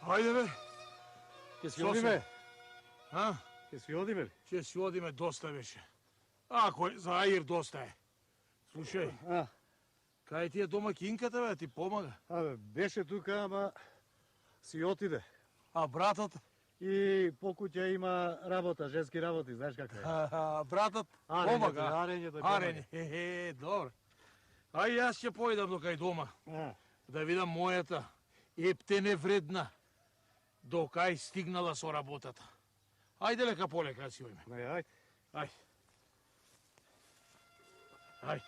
Хајде бе. Ќе си одиме? А? Ќе си одиме? Ќе си одиме, доста беше. Ако за Аир доста е. Слушај, кај ти е домакинката, бе, ти помага? Абе, беше тука, ама си отиде. А братот? И по куќа има работа, женски работи, знаеш како е. Братот помага? Арење, добро. Ај, јас ќе појдам до кај дома. Да видам мојата ептене вредна. До кај стигнала со работата. Ајде лека полека си ојме. Ајде. Ајде. Ајде.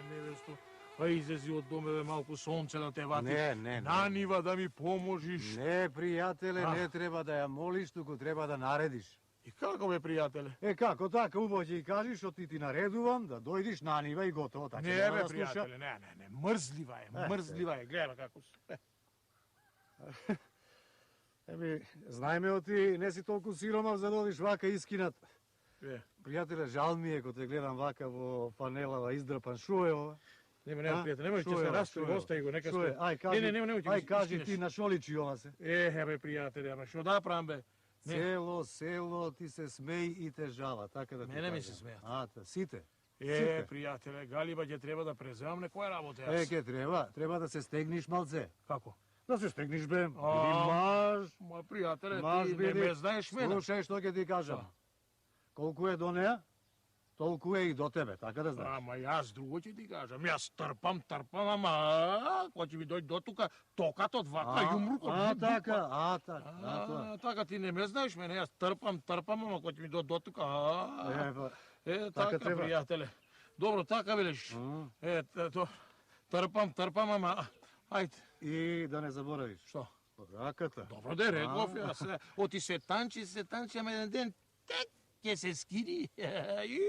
Невесто, па излези од доме бе, малку сонце да те вати. Не. Нанива да ми поможиш. Не, пријателе, не треба да ја молиш, туку треба да наредиш. И како бе, пријателе? Како така, убаво ќе и кажиш, што ти наредувам, да дојдиш на нива и готово. Така не бе, пријателе, не, мрзлива е, гледа како се. Знаеме од ти не си толку сиромав за да одиш вака искинат. Пријателе, жал ми е кога те гледам вака во панелава издрпан. Шо е ова? Нема, пријателе, немој ќе се растрои, остај го, нека сме. Ај, кажи ти на шо личи ова се? Бе, пријателе, ама шо да правам бе? Село, ти се смеј и те жала, така да ти кажам. Мене ми се смејат. Сите? Пријателе, Галиба ќе треба да преземам некоја работа јас. Ќе треба да се стегниш малце. Како? Да се стегниш бе, биди маж. Ма, пријателе, ти не ме знаеш мене. Слушај што ќе ти кажам. Колку е до неа, толку е и до тебе, така да знаеш. Ама јас друго ќе ти кажам. Јас трпам, ама кога ќе ми дојде до тука, токатот вака јумрукот. Така ти не ме знаеш мене, јас трпам, ама кога ќе ми дојде до тука. Така, пријателе. Добро, така велиш. Трпам, ама ајде. И да не заборавиш. Што? Раката. Добро де реков јас. Оти се танчи, ама еден ден тек ќе се скиди и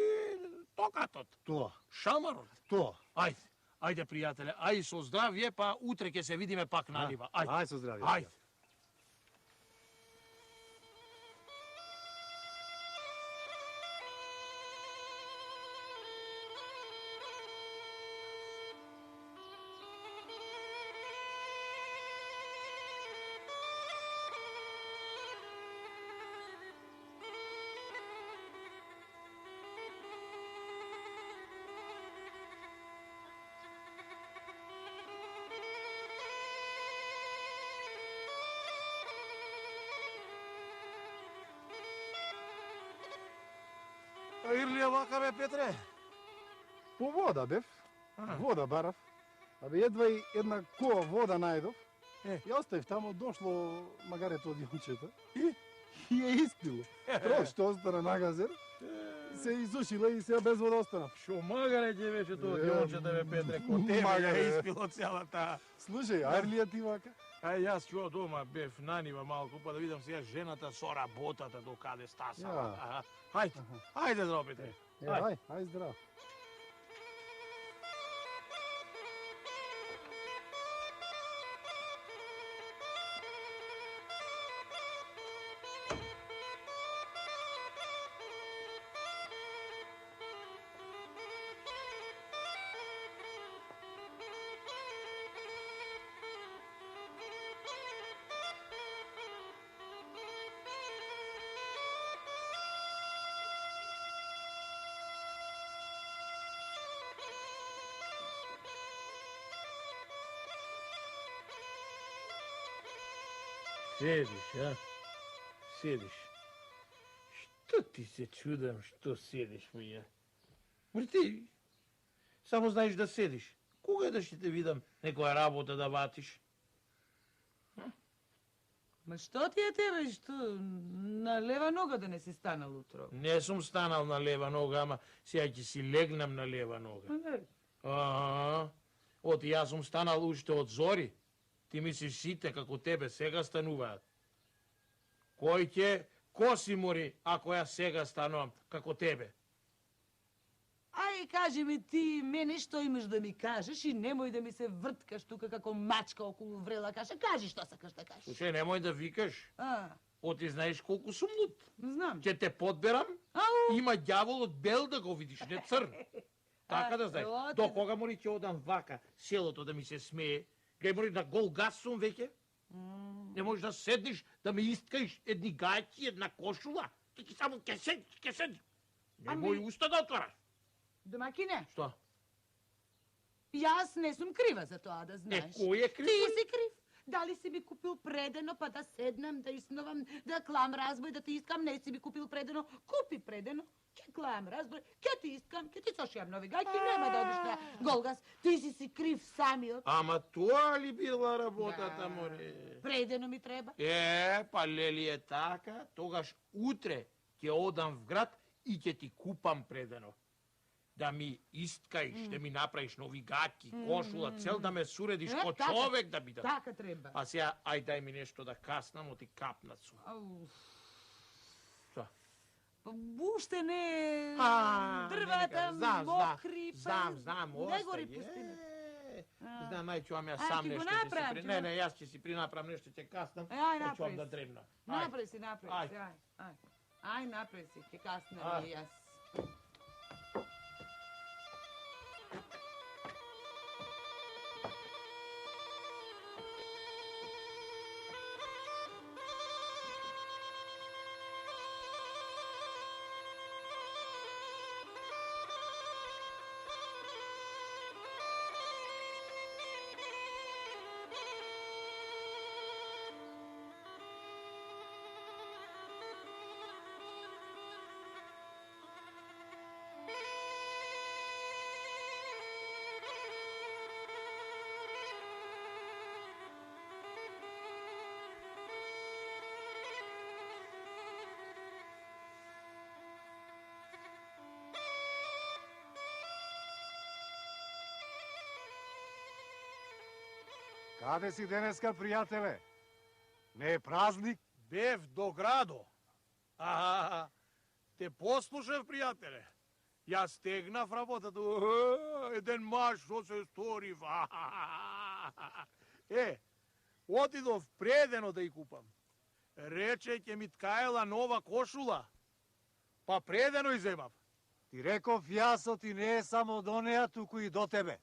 токатот. Тоа. Шамарот. Тоа. Ајде, пријателе, ај со здравје, па утре ќе се видиме пак на нива. Ај со здравје. Ајде. Ирлија вака бе, Петре? По вода бев, вода барав. Абе, едва и една куа вода најдов. Ја оставив тамо, дошло магарето од јончето и ја испило. Трошто остана на газер, се изушила и сега без вода остана. Шо магаре ќе беше тоа од јончето бе, Петре, ко тебе ја испило целата. Слушај, Арлија ти вака? Јас чуо дома бев на нива малку, па да видам сега жената со работата до каде стасала. Ајде, здраво, Петре. Ајде, здраво. Седиш. Што ти се чудам, што седиш, мија? Мори ти само знаеш да седиш. Кога да ще те видам некоја работа да ватиш? Ма што ти е тебе, што на лева нога да не си станал утро? Не сум станал на лева нога, ама сега ќе си легнам на лева нога. Оти јас сум станал уште од зори. Ти мислиш сите како тебе сега стануваат. Кој ќе коси мори ако јас сега станувам како тебе? Ај, кажи ми ти, мене што имаш да ми кажеш и немој да ми се врткаш тука како мачка околу врела каша. Кажи што сакаш да кажеш. Слушај, немој да викаш. Оти знаеш колку сум луд. Знам. Ќе те подберам, има ѓаволот бел да го видиш, не црн. Така да знаеш. До кога мори ќе одам вака, селото да ми се смее, кај мори на гол газ сум веќе. Не можеш да седнеш, да ме искаиш едни гајки, една кошула. Ти само ќе седиш. Немој уста да отвараш. Домакине? Што? Јас не сум крива за тоа, да знаеш. Кој е крив? Ти си крив. Дали си ми купил предено, па да седнам, да иснувам, да клам разбој, да ти искам, не си ми купил предено, купи предено, ќе клам разбој, ќе ти искам, ќе ти сошијам нови гајки, нема да одиш на голгас. Ти си крив самиот. Ама тоа ли била работата, море? Предено ми треба. Па лели е така, тогаш утре ќе одам в град и ќе ти купам предено. Да ми искаиш, да ми направиш нови гаќи, кошула, цел да ме суредиш ко човек да бидам. Така треба. А сега, ај дај ми нешто да каснам, оти капнат сум. Што? Уште не дрвата мокри. Знам, не гори пустината. Знам, ај чувам јас сам нешто ќе си при... Не, јас ќе си принапрам нешто, ќе каснам, ќе чувам да дребна. Направи си, ај, направи си, ќе каснам и јас. Каде си денеска, пријателе? Не е празник? Бев до градо. Те послушав, пријателе. Јас стегнав работата. Еден маж што се сторив. Отидов предено да ја купам. Рече ќе ми ткаела нова кошула. Па предено иземав. Ти реков јасот и не е само до неа, туку и до тебе.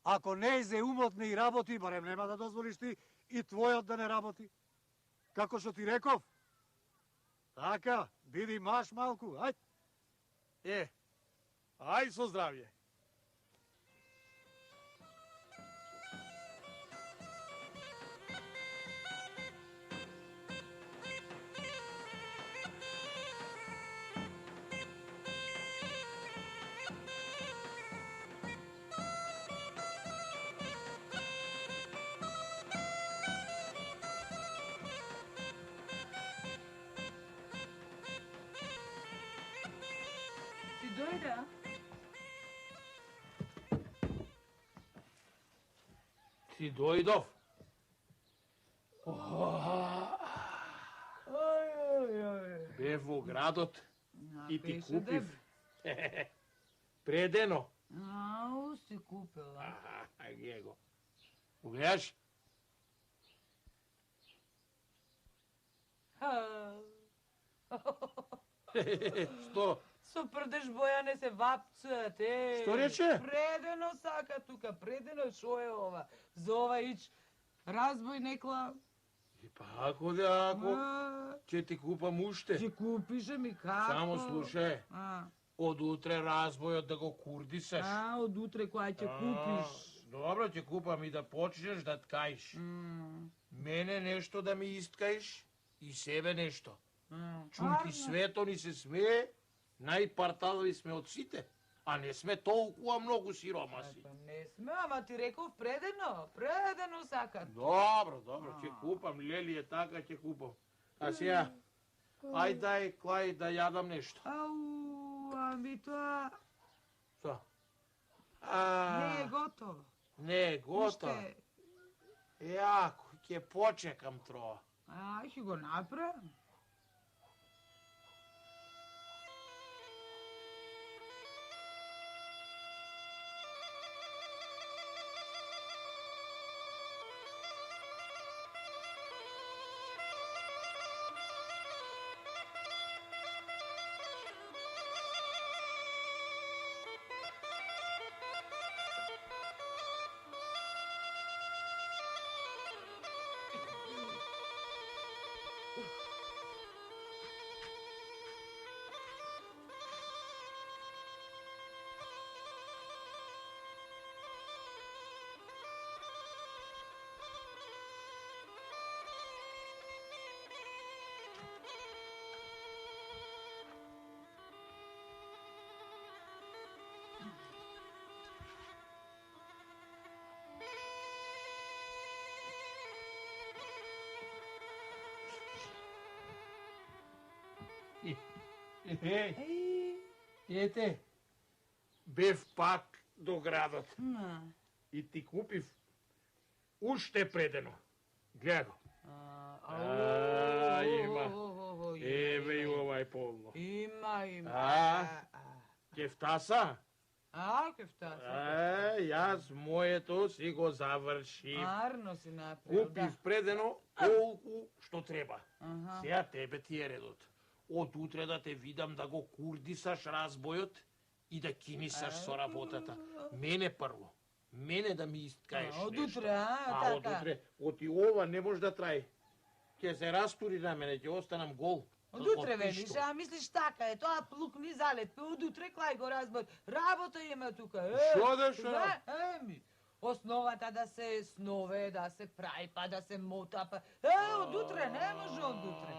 Ако не изе умот не и работи, барем нема да дозволиш ти и твојот да не работи. Како што ти реков? Така, биди маш малку, ајд. Ај со здравје. Дојде. Ти дојдов. Бев во градот и ти купив. Предено. Си купила. Ај го. Гледаш? Што? Со прдеш боја не се вапцат, Што рече? Предено сака тука, предено шо е ова? За ова ич разбој некла. Па ако ќе ти купам уште. Ќе купише ми како? Само слушај. Од утре разбојот да го курдисаш. Од утре која ќе купиш? Добро, ќе купам и да почнеш да ткаиш. Мене нешто да ми искаиш и себе нешто. Чунки свето ни се смее, најпарталови сме од сите. А не сме толкова многу сиромаси. Па не сме, ама ти реков предено сакат. Добро, ќе купам, Лели е така, ќе купам. А сега, ај дај, Клај, да јадам нешто. Ау, ами тоа Што? не е готово. Не е готово. Уште, Јако, ќе почекам троа. ќе го направам. Ете, бев пак до градот и ти купив уште предено. Гледа го. Има. Еве и ова е полно. Има. Кефтаса? Кефтаса. Јас моето си го завршив. Арно си направил, Купив предено колку што треба. Сега тебе ти е редот. Од утре да те видам да го курдисаш разбојот и да кинисаш со работата. Мене прво. Мене да ми искаеш Од нешто. утре, така. Од утре. Оти ова не може да траи. Ќе се растури на мене, ќе останам гол. Од утре велиш, а мислиш така е, тоа плукни залет, од утре Клај го разбојот. Работа има тука. Шо да шо? Еми, основата да се снове, да се прави, па да се мота, па... од утре, не може од утре.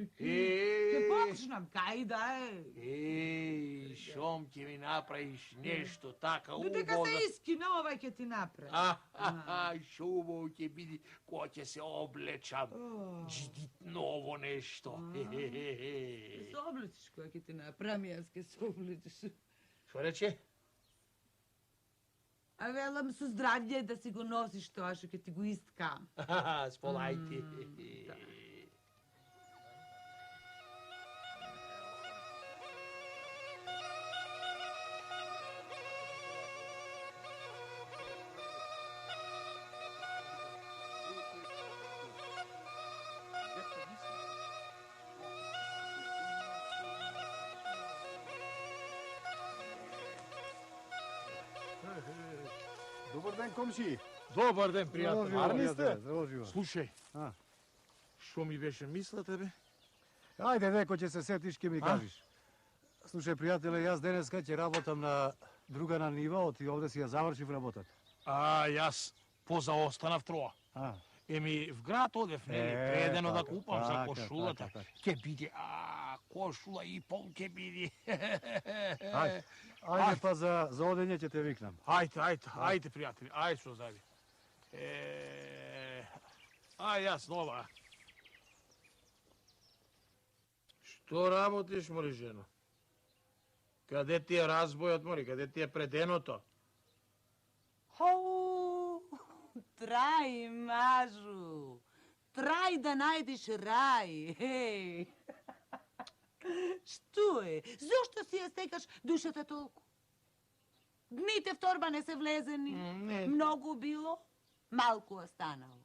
Ќе почнам, кај да е. Шом ќе ми направиш нешто така убаво. Додека се искина, овај ќе ти направи. Шо убаво ќе биде кога ќе се облечам. Джидит ново нешто. Се облечиш кога ќе ти направам, јас ќе се облечиш. Шо рече? А велам со здравје да си го носиш тоа што ќе ти го искам. Сполајте. Добар ден, комши. Добар ден, пријател. Арни сте? Здраво живо. Слушај, што ми беше мислата, бе? Ајде, неко ќе се сетиш, ќе ми кажеш. Слушај, пријателе, јас денеска ќе работам на друга на нива, и овде си ја завршив работата. Јас позаостанав троа. Еми, в град одев, нели, предено да купам за кошулата. Ќе биде, кошула и пол ќе биде. Ајде па за одење ќе те викнам. Ајде, пријатели, ајде што зави. Јас нова. Што работиш, мори жено? Каде ти е разбојот, мори, каде ти е преденото? Трај, мажу. Трај да најдеш рај. Што е? Зошто си ја стекаш душата толку? Дните в торба не се влезени. Многу било, малку останало.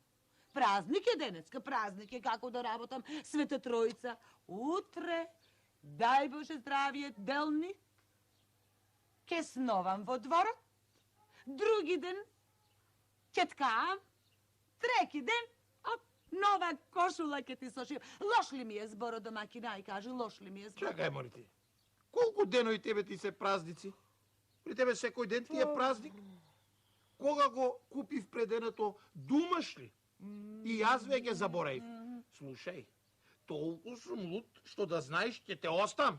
Празник е денеска, празник е како да работам Света Тројца. Утре, дај Боже здравје, делник, ке сновам во дворот. Други ден, ќе ткаам. Треки ден, нова кошула ќе ти сошив. Лош ли ми е зборо домакина, и кажи, лош ли ми е зборо? Чакај, мори ти. Колку денови тебе ти се празници? При тебе секој ден ти е празник? Кога го купив преденото, думаш ли? И јас веќе забораив. Слушај, толку сум луд, што да знаеш, ќе те остам.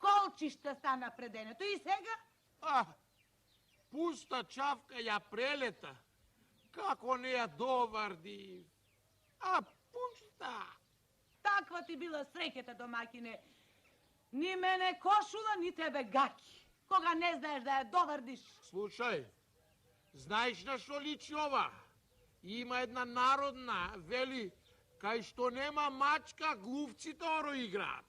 колчишта стана преденето и сега? Пуста чавка ја прелета. Како не ја доварди. Пуста. Таква ти била среќата, домакине. Ни мене кошула, ни тебе гаки. Кога не знаеш да ја довардиш. Слушај, знаеш на што личи ова? Има една народна, вели, кај што нема мачка, глувците оро играат.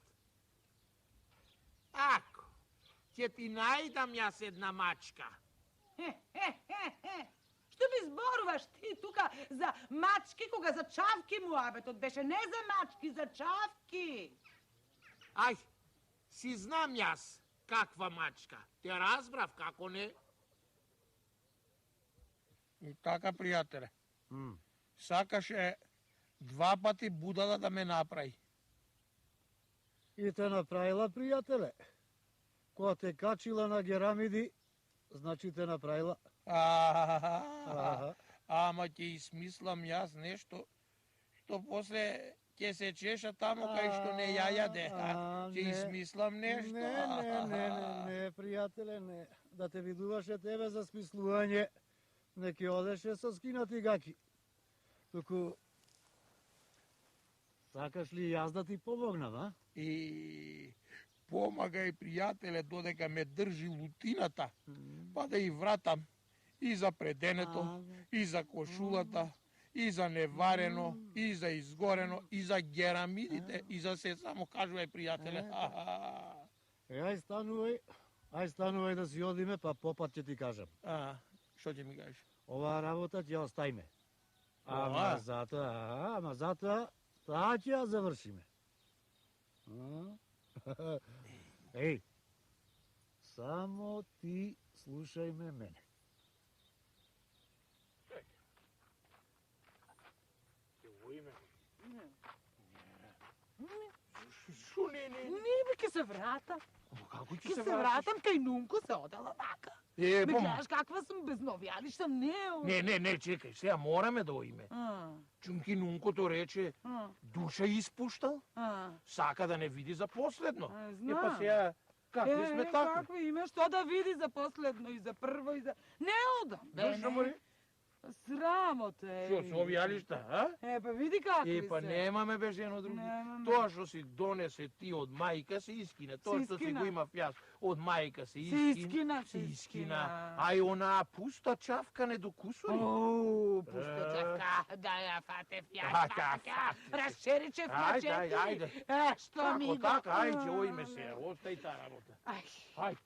Ако, ќе ти најдам јас една мачка. Што ми зборуваш ти тука за мачки, кога за чавки муабетот беше? Не за мачки, за чавки. Ај, си знам јас каква мачка. Те разбрав, како не? И така, пријателе. Сакаше 2 пати будала да ме направи. И те направила, пријателе. Кога те качила на Герамиди, значи те направила. Ама ќе измислам јас нешто, што после ќе се чеша тамо кај што не ја јаде. Ќе измислам нешто. Не, пријателе, не. Да те видуваше тебе за смислување, не ќе одеше со скинати гаки. Туку, сакаш ли јас да ти помогнам, а? И помагај, пријателе, додека ме држи лутината, па да и вратам и за преденето, и за кошулата, и за неварено, и за изгорено, и за герамидите, и за се, само кажувај, пријателе. Ај станувај да си одиме, па попат ќе ти кажам. Што ќе ми кажеш? Оваа работа ќе оставиме. Ама затоа, таа ќе ја завршиме. Еј, само ти слушај ме мене. Шо не? Не, ќе се вратам. Како Ќе се вратам кај Нунко се одела вака. Ме гледаш каква сум без новијалишта, Не, чекај, сега мораме да оиме. Чунки Нункото рече, душа испуштал, сака да не види за последно. Па сега, какви сме такви? Какви име, што да види за последно и за прво и за... Не одам, Зашто мори? Срамоте. Што, со овијалишта, Па види какви се. Па немаме беше едно други. Тоа што си донесе ти од мајка се искине. Тоа што си го имав јас од мајка се искина. Ај онаа пуста чавка не докусува. Пуста чавка, да ја фатев јас. Расчеричев мачети. Ајде. Што ми го? Така, ајде, оиме се, остај таа работа. Ајде.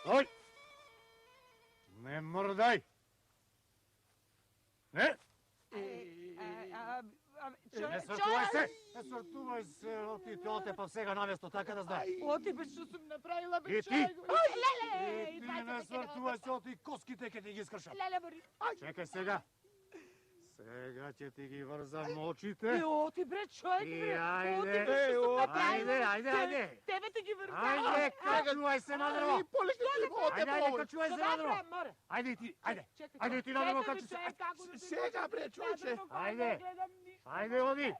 Стој! Не мрдај! Не? Не свртувај се! Не свртувај се, оти па сега на место, така да знаеш. Оти бе што сум направила бе И ти? Леле! Ти не свртувај се, оти коските ќе ти ги скршам. Леле, Бори. Чекај сега. Сега ќе ти ги врзам очите. Оти бре, човек И бре. ајде, Оти бре, што съм направила. ајде. Тебе ти ги врзам. Ајде, качувај се на дрво. Ајде, качувај се на дрво. Море. Ајде ти, ајде. Чекай, Ајде ти на дрво, чекай, качи се. човек, како да ти Сега, бре, човече. Ајде. Не гледам ниšta. Ајде, оди.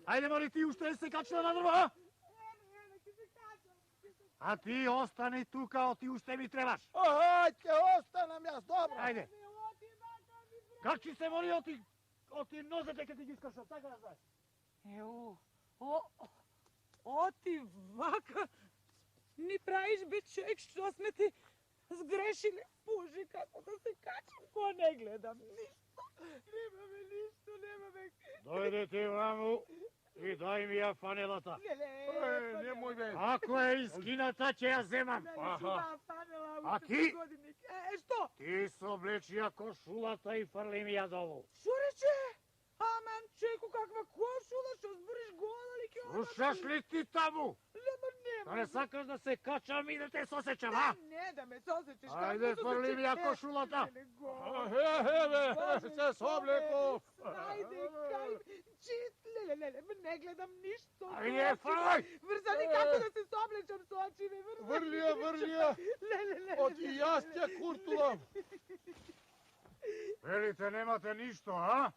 Ајде, моли ти уште се качна на дрво. А ти остани тука, ти уште ми требаш. Ајде, ќе останам јас, добро. Ајде. Качи се, моли, оти нозете ке ти ги скршам, така да знаеш. Еу, оти вака, ни правиш бе човек, што сме ти сгрешили. Боже, како да се качам, ко не гледам ништо. Немаме. Дојде ти, маму, и дај ми ја фанелата. Немој бе. Ако е искината, ќе ја земам. А ти? Што? Ти соблечи ја кошулата и фрли ми ја долу. Шо рече? Аман, чеко, каква кошула, што збориш гола ли ке? Слушаш ли ти таму? Нема. Не сакаш да се качам и да те сосечам, а? Не, да ме сосечеш. Ајде, фрли ми ја кошулата. Бе, се соблеков. Ајде, кај, чит, леле, не гледам ништо. Ајде, фрлај. Врзани како да се соблечам со очиме, Врлија. Леле. Оти јас ќе куртулам. Велите, немате ништо, а?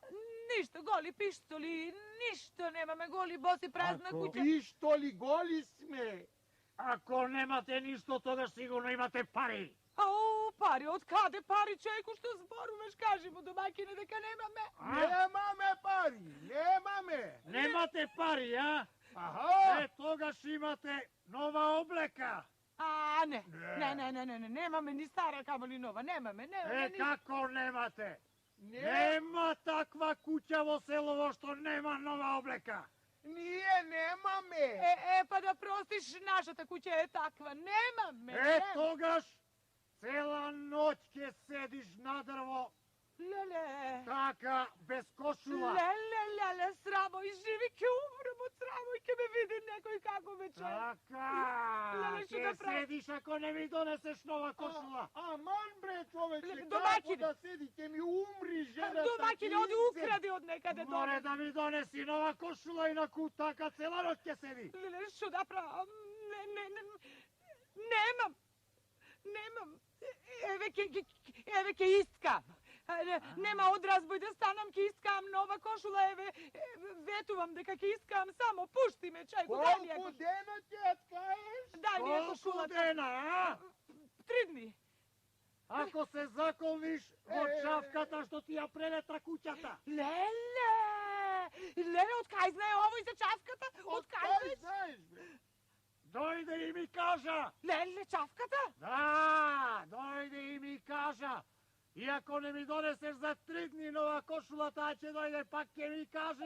Ништо, голи пиштоли, ништо немаме, голи боси празна куќа. И што ли голи сме? Ако немате ништо, тогаш сигурно имате пари. Ау, пари, од каде пари, чејко, што зборуваш, кажи му домаќине дека немаме. Немаме пари, немаме. Немате пари, а? Аха. Тогаш имате нова облека. А, не, немаме ни стара, камо ли нова, немаме ни... Како немате? Нема таква куќа во село во што нема нова облека. Ние немаме. Па да простиш, нашата куќа е таква, немаме. Тогаш цела ноќ ќе седиш на дрво, Леле. така, без кошула. Леле, срамо и живи, ке умрем од срамо и ке ме види некој како ме че. Така, Леле, што ќе да правам? седиш ако не ми донесеш нова кошула. Аман бре, човече, како Домаќине. да седи, ќе ми умри жената. Домаќине, оди укради од некаде Море да ми донеси нова кошула, инаку така цела ноќ ќе седи. Леле, што да правам? Немам. Еве ке искам. Нема одразбој да станам, ке искам нова кошула, еве, ветувам дека ке искам, само пушти ме, чајко, дај ми ја Колку кошула. дена ќе ткаеш? Дај ми ја Колку кошулата. дена, а? 3 дни. Ако се заколниш во чавката што ти ја прелета куќата. Леле, од кај знае овој за чавката? Од кај Кај знае? знаеш, бре? Дојде и ми кажа. Леле, чавката? Да, дојде и ми кажа. И ако не ми донесеш за 3 дни нова кошула, таа ќе дојде пак ќе ми каже.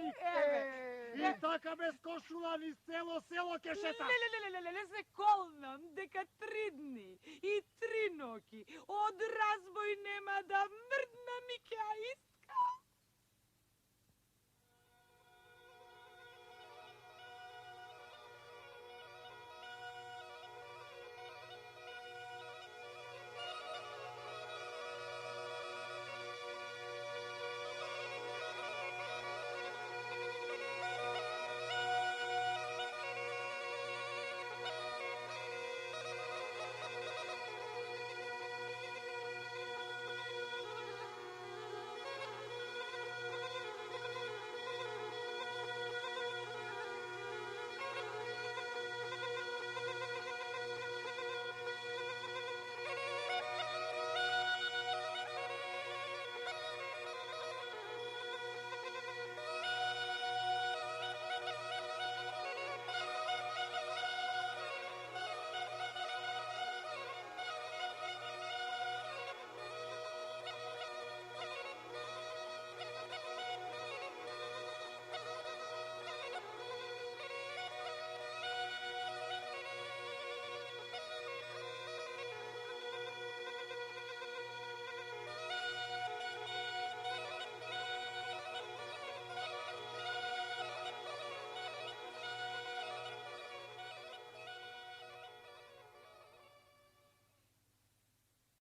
И така без кошула ни цело село ќе шеташ. Леле, се колнам дека 3 дни и 3 ноќи од разбој нема да мрднам и ќе ја искам.